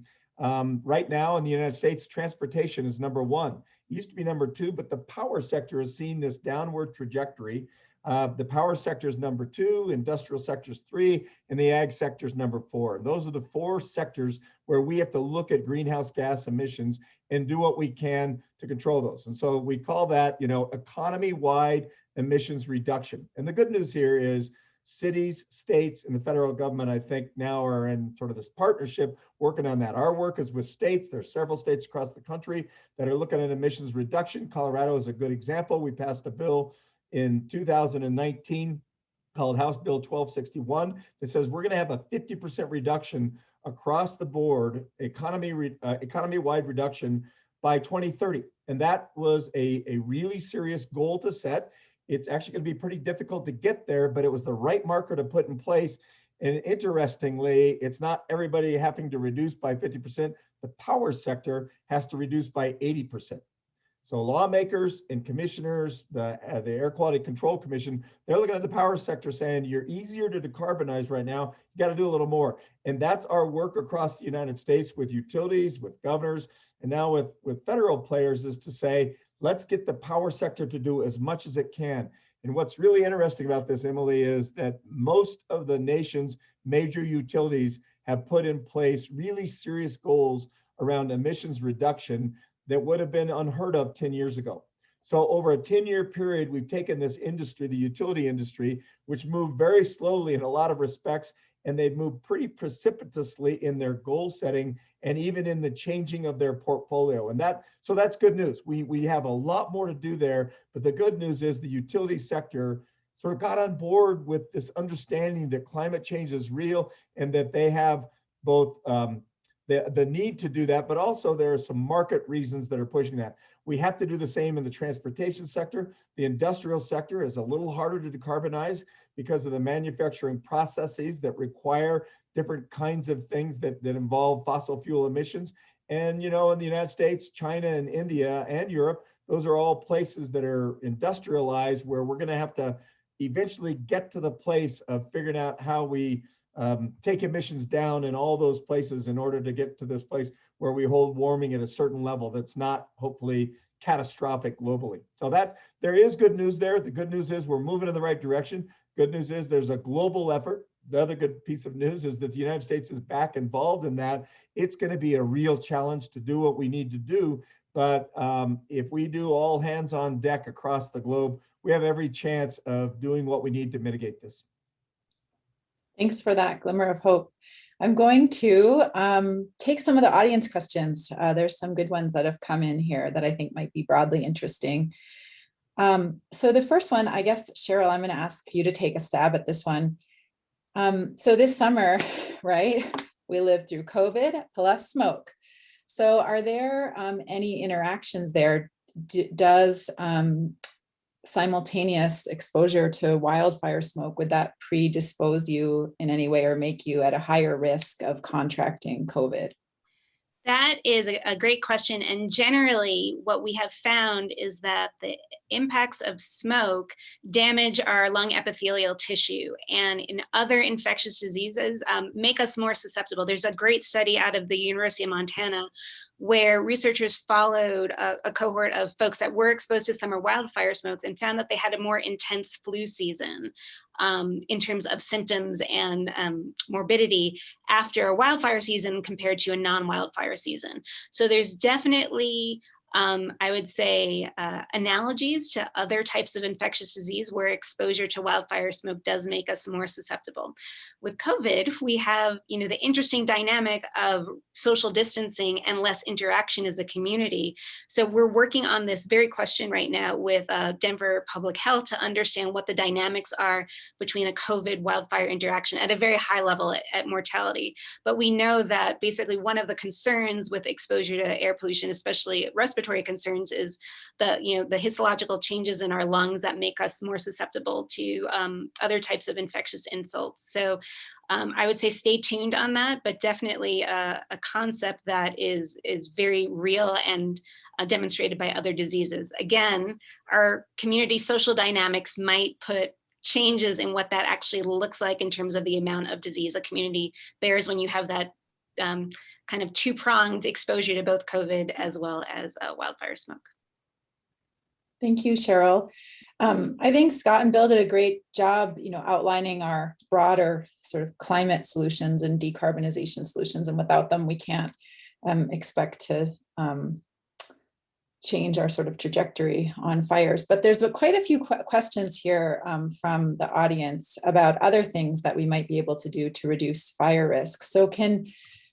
right now in the United States, transportation is number one. It used to be number two, but the power sector has seen this downward trajectory. The power sector is number two, industrial sector is three, and the ag sector is number four. Those are the four sectors where we have to look at greenhouse gas emissions and do what we can to control those. And so we call that, economy-wide emissions reduction. And the good news here is cities, states, and the federal government, I think now are in sort of this partnership working on that. Our work is with states. There are several states across the country that are looking at emissions reduction. Colorado is a good example. We passed a bill in 2019 called House Bill 1261 that says we're going to have a 50% reduction across the board, economy-wide reduction by 2030. And that was a really serious goal to set. It's actually going to be pretty difficult to get there, but it was the right marker to put in place. And interestingly, it's not everybody having to reduce by 50%. The power sector has to reduce by 80%. So lawmakers and commissioners, the Air Quality Control Commission, they're looking at the power sector saying, you're easier to decarbonize right now. You got to do a little more. And that's our work across the United States with utilities, with governors, and now with federal players, is to say, let's get the power sector to do as much as it can. And what's really interesting about this, Emily, is that most of the nation's major utilities have put in place really serious goals around emissions reduction that would have been unheard of 10 years ago. So over a 10-year period, we've taken this industry, the utility industry, which moved very slowly in a lot of respects, and they've moved pretty precipitously in their goal setting and even in the changing of their portfolio. And so that's good news. We have a lot more to do there, but the good news is the utility sector sort of got on board with this understanding that climate change is real and that they have both the need to do that, but also there are some market reasons that are pushing that. We have to do the same in the transportation sector. The industrial sector is a little harder to decarbonize because of the manufacturing processes that require different kinds of things that involve fossil fuel emissions. And, you know, in the United States, China and India and Europe, those are all places that are industrialized where we're going to have to eventually get to the place of figuring out how we take emissions down in all those places in order to get to this place where we hold warming at a certain level that's not hopefully catastrophic globally. So there is good news there. The good news is we're moving in the right direction. Good news is there's a global effort. The other good piece of news is that the United States is back involved in that. It's going to be a real challenge to do what we need to do. But if we do all hands on deck across the globe, we have every chance of doing what we need to mitigate this. Thanks for that glimmer of hope. I'm going to take some of the audience questions. There's some good ones that have come in here that I think might be broadly interesting. So the first one, I guess, Cheryl, I'm going to ask you to take a stab at this one. So this summer, right, we lived through COVID plus smoke. So are there any interactions there? Does simultaneous exposure to wildfire smoke, would that predispose you in any way or make you at a higher risk of contracting COVID? That is a great question. And generally, what we have found is that the impacts of smoke damage our lung epithelial tissue, and in other infectious diseases make us more susceptible. There's a great study out of the University of Montana where researchers followed a cohort of folks that were exposed to summer wildfire smokes and found that they had a more intense flu season in terms of symptoms and morbidity after a wildfire season compared to a non-wildfire season. So there's definitely, I would say, analogies to other types of infectious disease where exposure to wildfire smoke does make us more susceptible. With COVID, we have, you know, the interesting dynamic of social distancing and less interaction as a community. So we're working on this very question right now with Denver Public Health to understand what the dynamics are between a COVID wildfire interaction at a very high level at mortality. But we know that basically one of the concerns with exposure to air pollution, especially respiratory concerns, is the histological changes in our lungs that make us more susceptible to other types of infectious insults. So I would say stay tuned on that, but definitely a concept that is very real and demonstrated by other diseases. Again, our community social dynamics might put changes in what that actually looks like in terms of the amount of disease a community bears when you have that kind of two-pronged exposure to both COVID as well as wildfire smoke. Thank you, Cheryl. I think Scott and Bill did a great job, outlining our broader sort of climate solutions and decarbonization solutions. And without them, we can't expect to change our sort of trajectory on fires. But there's quite a few questions here from the audience about other things that we might be able to do to reduce fire risk. So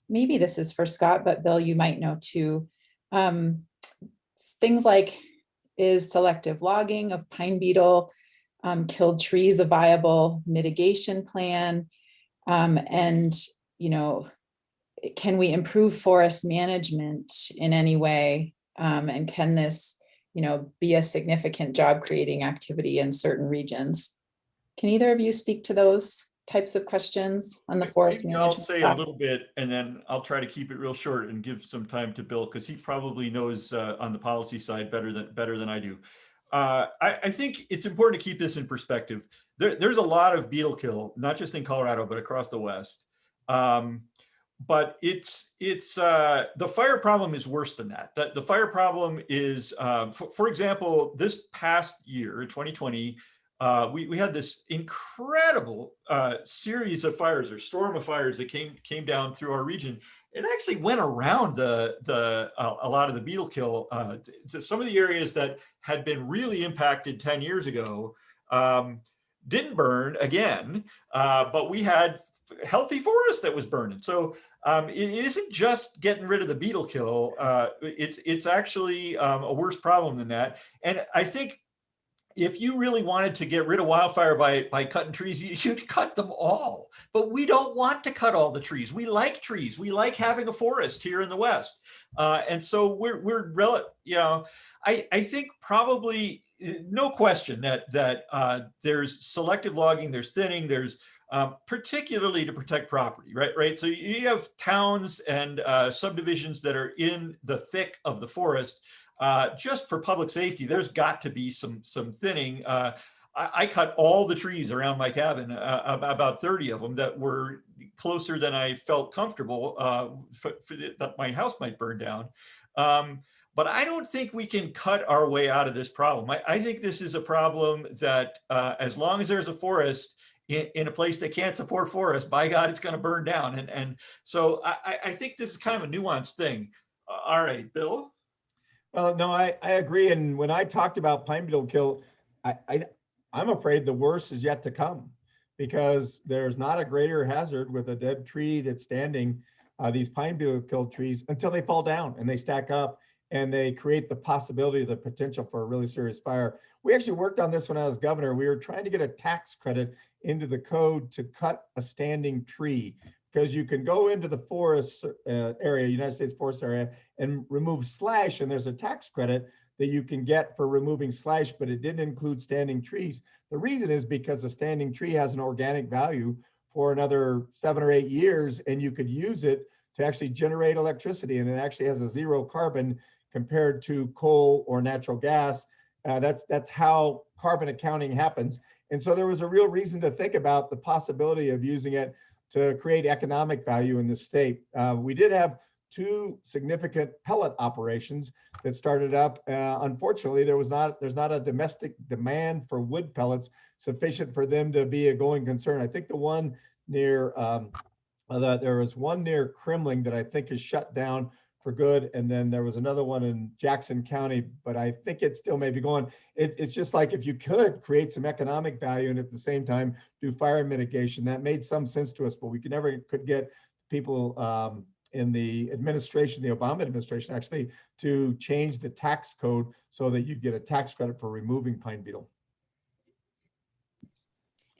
maybe this is for Scott, but Bill, you might know too, things like, is selective logging of pine beetle killed trees a viable mitigation plan? And, can we improve forest management in any way? And can this, be a significant job creating activity in certain regions? Can either of you speak to those types of questions on the forest management? I'll say a little bit, and then I'll try to keep it real short and give some time to Bill, because he probably knows on the policy side better than I do. I think it's important to keep this in perspective. There's a lot of beetle kill, not just in Colorado, but across the West. But it's the fire problem is worse than that. The fire problem is, for example, this past year, 2020, we had this incredible series of fires or storm of fires that came down through our region. It actually went around a lot of the beetle kill. Some of the areas that had been really impacted 10 years ago didn't burn again, but we had healthy forest that was burning. So it isn't just getting rid of the beetle kill. It's actually a worse problem than that. And I think if you really wanted to get rid of wildfire by cutting trees, you'd cut them all. But we don't want to cut all the trees. We like trees. We like having a forest here in the West. And so I think probably no question that there's selective logging, there's thinning, there's particularly to protect property, right? So you have towns and subdivisions that are in the thick of the forest. Just for public safety, there's got to be some thinning. I cut all the trees around my cabin, about 30 of them that were closer than I felt comfortable that my house might burn down. But I don't think we can cut our way out of this problem. I think this is a problem that as long as there's a forest in a place that can't support forest, by God, it's going to burn down. And so I think this is kind of a nuanced thing. All right, Bill? Well, no, I agree. And when I talked about pine beetle kill, I'm afraid the worst is yet to come, because there's not a greater hazard with a dead tree that's standing, these pine beetle kill trees, until they fall down and they stack up and they create the possibility, the potential for a really serious fire. We actually worked on this when I was governor. We were trying to get a tax credit into the code to cut a standing tree, because you can go into the forest area, United States forest area, and remove slash, and there's a tax credit that you can get for removing slash, but it didn't include standing trees. The reason is because a standing tree has an organic value for another 7 or 8 years, and you could use it to actually generate electricity, and it actually has a zero carbon compared to coal or natural gas. That's how carbon accounting happens. And so there was a real reason to think about the possibility of using it to create economic value in the state. We did have 2 significant pellet operations that started up. Unfortunately, there's not a domestic demand for wood pellets sufficient for them to be a going concern. I think the one near, there was one near Kremling that I think is shut down for good. And then there was another one in Jackson County, but I think it still may be going. It's just like, if you could create some economic value and at the same time do fire mitigation, that made some sense to us, but we never could get people in the administration, the Obama administration, actually, to change the tax code so that you get a tax credit for removing pine beetle.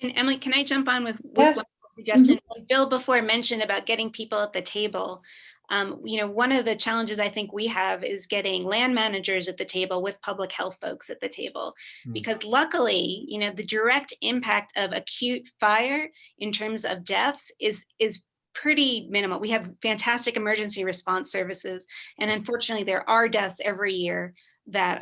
And Emily, can I jump on with Yes. one suggestion? Bill before mentioned about getting people at the table. One of the challenges I think we have is getting land managers at the table with public health folks at the table, because luckily, the direct impact of acute fire in terms of deaths is pretty minimal. We have fantastic emergency response services, and unfortunately, there are deaths every year that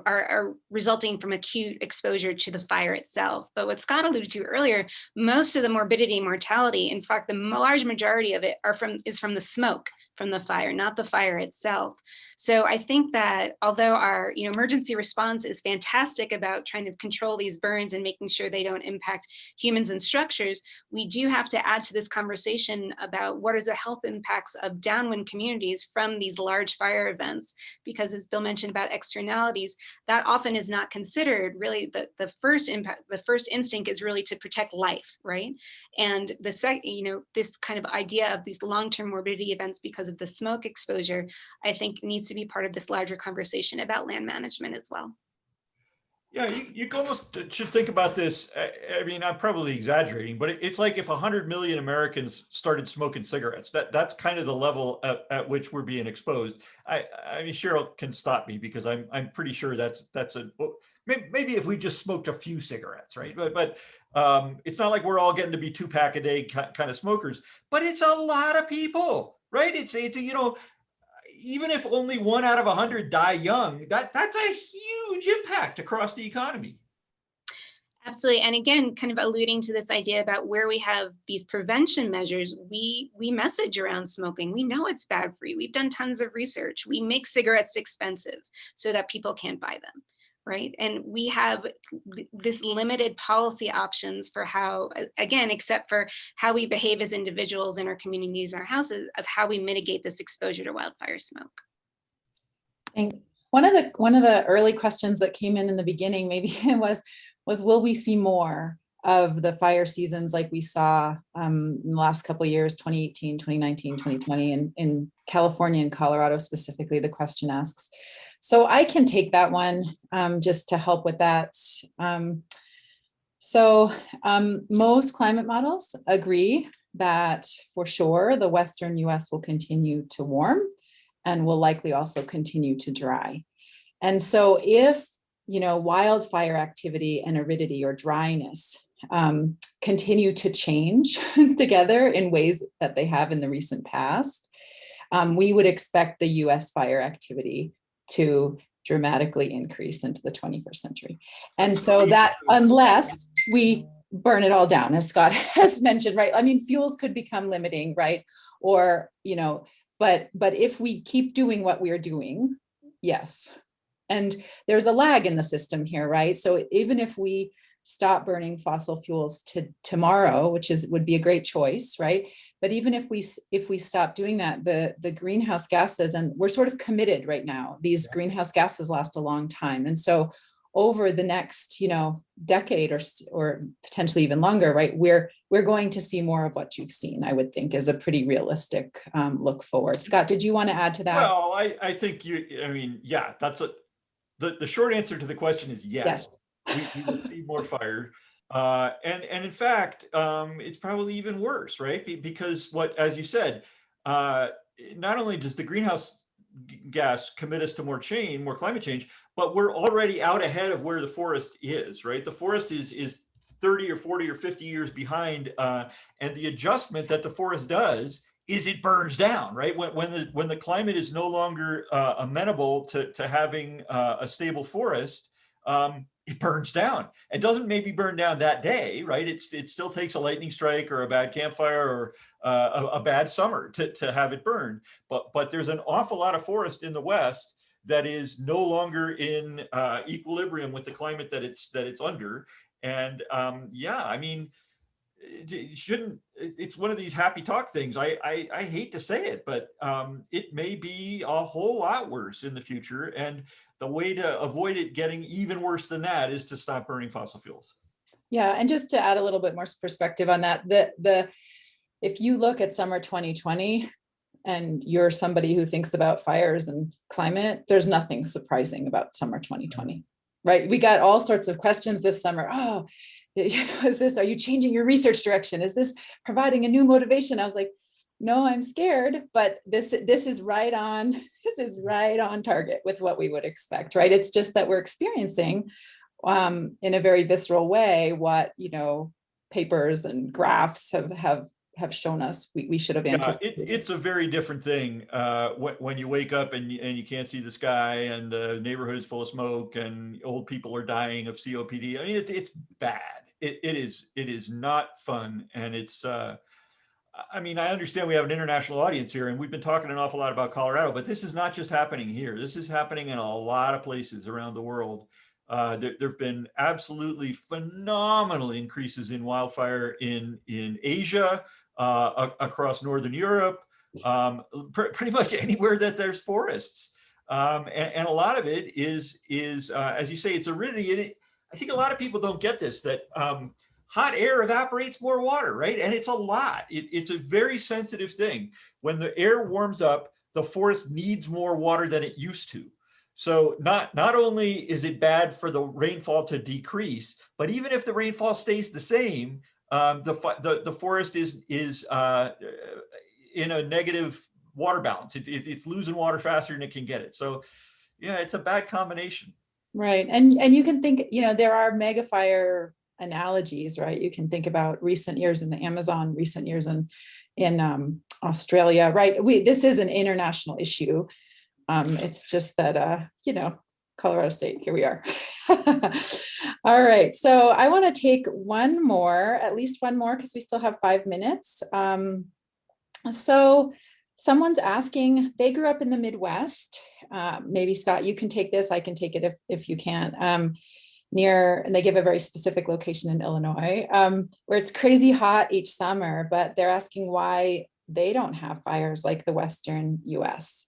are resulting from acute exposure to the fire itself. But what Scott alluded to earlier, most of the morbidity and mortality, in fact, the large majority of it is from the smoke from the fire, not the fire itself. So I think that although our emergency response is fantastic about trying to control these burns and making sure they don't impact humans and structures, we do have to add to this conversation about what are the health impacts of downwind communities from these large fire events. Because as Bill mentioned about externalities, that often is not considered. Really, the first impact, the first instinct is really to protect life, right? And the second, this kind of idea of these long-term morbidity events because of the smoke exposure, I think needs to be part of this larger conversation about land management as well. Yeah, you almost should think about this. I mean, I'm probably exaggerating, but it's like if 100 million Americans started smoking cigarettes. That's kind of the level at which we're being exposed. I mean, Cheryl can stop me because I'm pretty sure that's maybe if we just smoked a few cigarettes, right? But it's not like we're all getting to be 2-pack a day kind of smokers. But it's a lot of people, right? It's even if only 1 out of 100 die young, that's a huge impact across the economy. Absolutely. And again, kind of alluding to this idea about where we have these prevention measures, we message around smoking. We know it's bad for you. We've done tons of research. We make cigarettes expensive so that people can't buy them, right? And we have this limited policy options for how, again, except for how we behave as individuals in our communities, our houses, of how we mitigate this exposure to wildfire smoke. Thanks. One of the early questions that came in the beginning maybe was will we see more of the fire seasons like we saw in the last couple of years, 2018, 2019, 2020, and in California and Colorado specifically, the question asks. So I can take that one just to help with that. Most climate models agree that for sure the Western US will continue to warm and will likely also continue to dry. And so if, wildfire activity and aridity or dryness continue to change together in ways that they have in the recent past, we would expect the US fire activity to dramatically increase into the 21st century. And so that unless we burn it all down, as Scott has mentioned, right? I mean, fuels could become limiting, right? Or, but if we keep doing what we're doing, yes. And there's a lag in the system here, right? So even if we stop burning fossil fuels tomorrow, which would be a great choice, right? But even if we stop doing that, the greenhouse gases, and we're sort of committed right now, these greenhouse gases last a long time. And so over the next, decade or potentially even longer, right, we're going to see more of what you've seen, I would think is a pretty realistic look forward. Scott, did you want to add to that? Well, I think yeah, that's the short answer to the question is yes. We will see more fire. And in fact, it's probably even worse, right? Because as you said, not only does the greenhouse gas commit us to more climate change, but we're already out ahead of where the forest is, right? The forest is 30 or 40 or 50 years behind. And the adjustment that the forest does is it burns down, right? When the climate is no longer amenable to having a stable forest, it burns down. It doesn't maybe burn down that day, right? It still takes a lightning strike or a bad campfire or a bad summer to have it burned. But there's an awful lot of forest in the West that is no longer in equilibrium with the climate that it's under. And yeah, I mean, it's one of these happy talk things. I hate to say it, but it may be a whole lot worse in the future. And the way to avoid it getting even worse than that is to stop burning fossil fuels. Yeah, and just to add a little bit more perspective on that, if you look at summer 2020 and you're somebody who thinks about fires and climate, there's nothing surprising about summer 2020, right? We got all sorts of questions this summer. Oh, are you changing your research direction? Is this providing a new motivation? I was like, no, I'm scared, but this is right on target with what we would expect, right? It's just that we're experiencing in a very visceral way what papers and graphs have shown us we should have anticipated. It's a very different thing when you wake up and you can't see the sky and the neighborhood is full of smoke and old people are dying of COPD. I mean, it's bad. It is not fun, and it's. I mean, I understand we have an international audience here, and we've been talking an awful lot about Colorado, but this is not just happening here. This is happening in a lot of places around the world. There have been absolutely phenomenal increases in wildfire in Asia, across Northern Europe, pretty much anywhere that there's forests. And a lot of it is as you say, it's aridity. And I think a lot of people don't get this, that hot air evaporates more water, right? And it's a lot. It's a very sensitive thing. When the air warms up, the forest needs more water than it used to. So not only is it bad for the rainfall to decrease, but even if the rainfall stays the same, the forest is in a negative water balance. It's losing water faster than it can get it. So yeah, it's a bad combination. Right. And you can think, there are mega fire analogies, right? You can think about recent years in the Amazon, recent years in Australia, right? This is an international issue. It's just that, Colorado State, here we are. All right, so I want to take at least one more, because we still have 5 minutes. So someone's asking, they grew up in the Midwest, maybe Scott, you can take this, I can take it if you can't, and they give a very specific location in Illinois, where it's crazy hot each summer, but they're asking why they don't have fires like the Western US.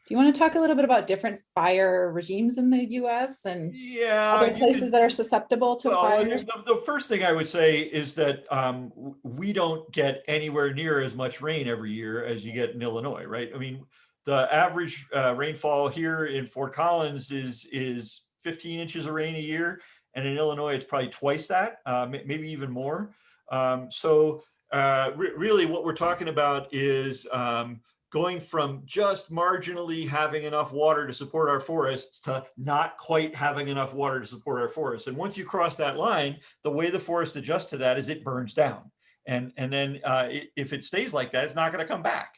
Do you want to talk a little bit about different fire regimes in the US and other places that are susceptible to fires? The first thing I would say is that we don't get anywhere near as much rain every year as you get in Illinois, right? I mean, the average rainfall here in Fort Collins is 15 inches of rain a year. And in Illinois, it's probably twice that, maybe even more. Really what we're talking about is going from just marginally having enough water to support our forests to not quite having enough water to support our forests. And once you cross that line, the way the forest adjusts to that is it burns down. And then if it stays like that, it's not going to come back.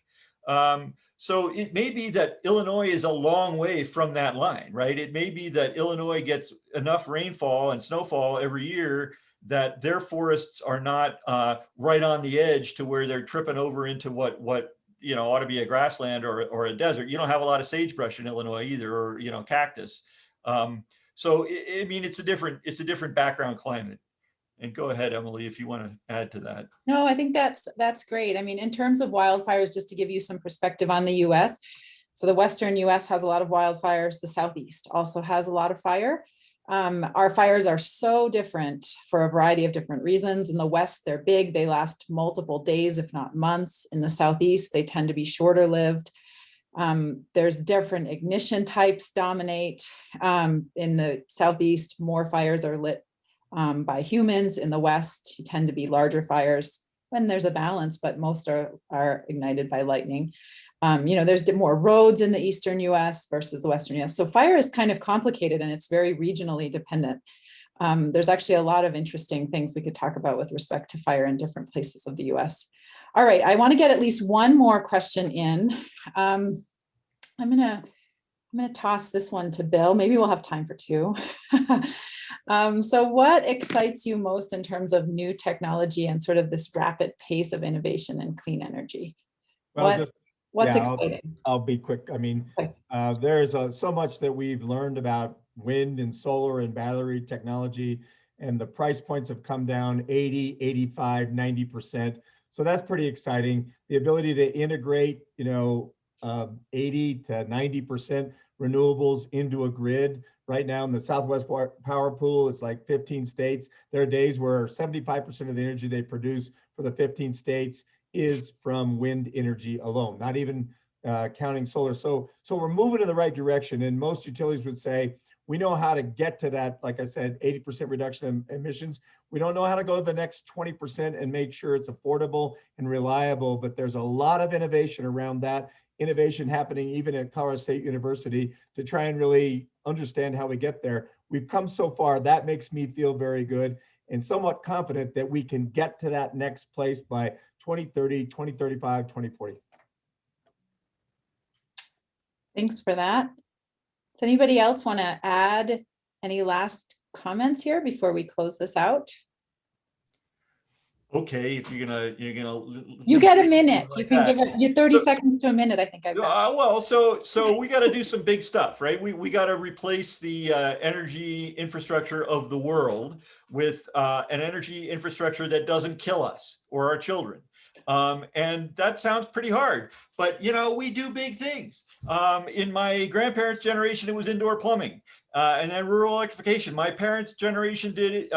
So it may be that Illinois is a long way from that line, right? It may be that Illinois gets enough rainfall and snowfall every year that their forests are not right on the edge to where they're tripping over into what ought to be a grassland or a desert. You don't have a lot of sagebrush in Illinois either, or cactus. So I mean, it's a different background climate. And go ahead, Emily, if you want to add to that. No, I think that's great. I mean, in terms of wildfires, just to give you some perspective on the US. So the Western US has a lot of wildfires. The Southeast also has a lot of fire. Our fires are so different for a variety of different reasons. In the West, they're big. They last multiple days, if not months. In the Southeast, they tend to be shorter lived. There's different ignition types dominate. In the Southeast, more fires are lit by humans. In the West, you tend to be larger fires when there's a balance, but most are ignited by lightning. There's more roads in the Eastern US versus the Western US. So fire is kind of complicated and it's very regionally dependent. There's actually a lot of interesting things we could talk about with respect to fire in different places of the US. All right, I want to get at least one more question in. I'm gonna toss this one to Bill. Maybe we'll have time for two. So what excites you most in terms of new technology and sort of this rapid pace of innovation in clean energy? Well, What's exciting? I'll be quick. I mean, there's so much that we've learned about wind and solar and battery technology, and the price points have come down 80, 85, 90%. So that's pretty exciting. The ability to integrate, 80 to 90% renewables into a grid. Right now in the Southwest Power Pool, it's like 15 states. There are days where 75% of the energy they produce for the 15 states is from wind energy alone, not even counting solar. So we're moving in the right direction. And most utilities would say, we know how to get to that, like I said, 80% reduction in emissions. We don't know how to go to the next 20% and make sure it's affordable and reliable, but there's a lot of innovation around that. Innovation happening even at Colorado State University to try and really understand how we get there. We've come so far, that makes me feel very good and somewhat confident that we can get to that next place by 2030, 2035, 2040. Thanks for that. Does anybody else want to add any last comments here before we close this out? Okay, if you're gonna you get a minute. Like you can give it you 30 seconds to a minute. I think I've got. Well, so we got to do some big stuff, right? We got to replace the energy infrastructure of the world with an energy infrastructure that doesn't kill us or our children. And that sounds pretty hard, but we do big things. In my grandparents' generation, it was indoor plumbing, and then rural electrification. My parents' generation did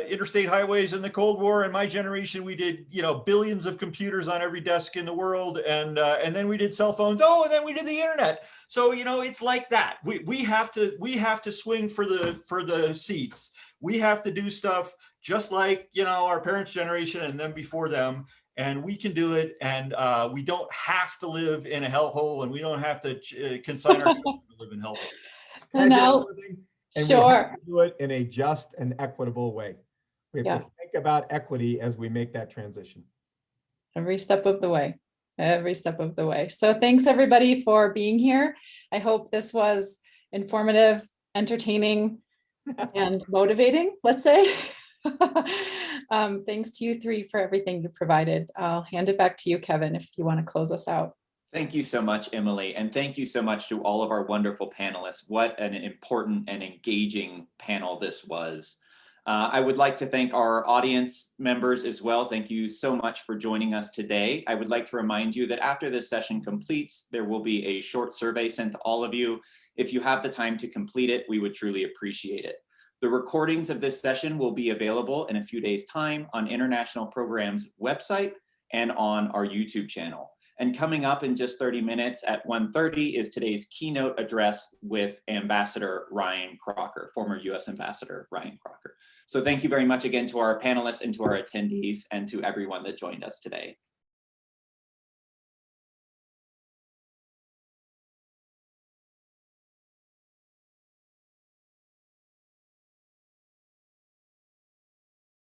interstate highways in the Cold War, and my generation, we did billions of computers on every desk in the world, and then we did cell phones. Oh, and then we did the internet. So it's like that. We have to swing for the seats. We have to do stuff just like our parents' generation and then before them. And we can do it, and we don't have to live in a hellhole, and we don't have to consign our children to live in hellhole. No, and sure. We have to do it in a just and equitable way. We have to think about equity as we make that transition. Every step of the way. Every step of the way. So thanks everybody for being here. I hope this was informative, entertaining, and motivating, let's say. Thanks to you three for everything you provided. I'll hand it back to you, Kevin, if you want to close us out. Thank you so much, Emily, and thank you so much to all of our wonderful panelists. What an important and engaging panel this was. I would like to thank our audience members as well. Thank you so much for joining us today. I would like to remind you that after this session completes, there will be a short survey sent to all of you. If you have the time to complete it, we would truly appreciate it. The recordings of this session will be available in a few days' time on International Programs website and on our YouTube channel. And coming up in just 30 minutes at 1:30 is today's keynote address with Ambassador Ryan Crocker, former US Ambassador Ryan Crocker. So thank you very much again to our panelists and to our attendees and to everyone that joined us today.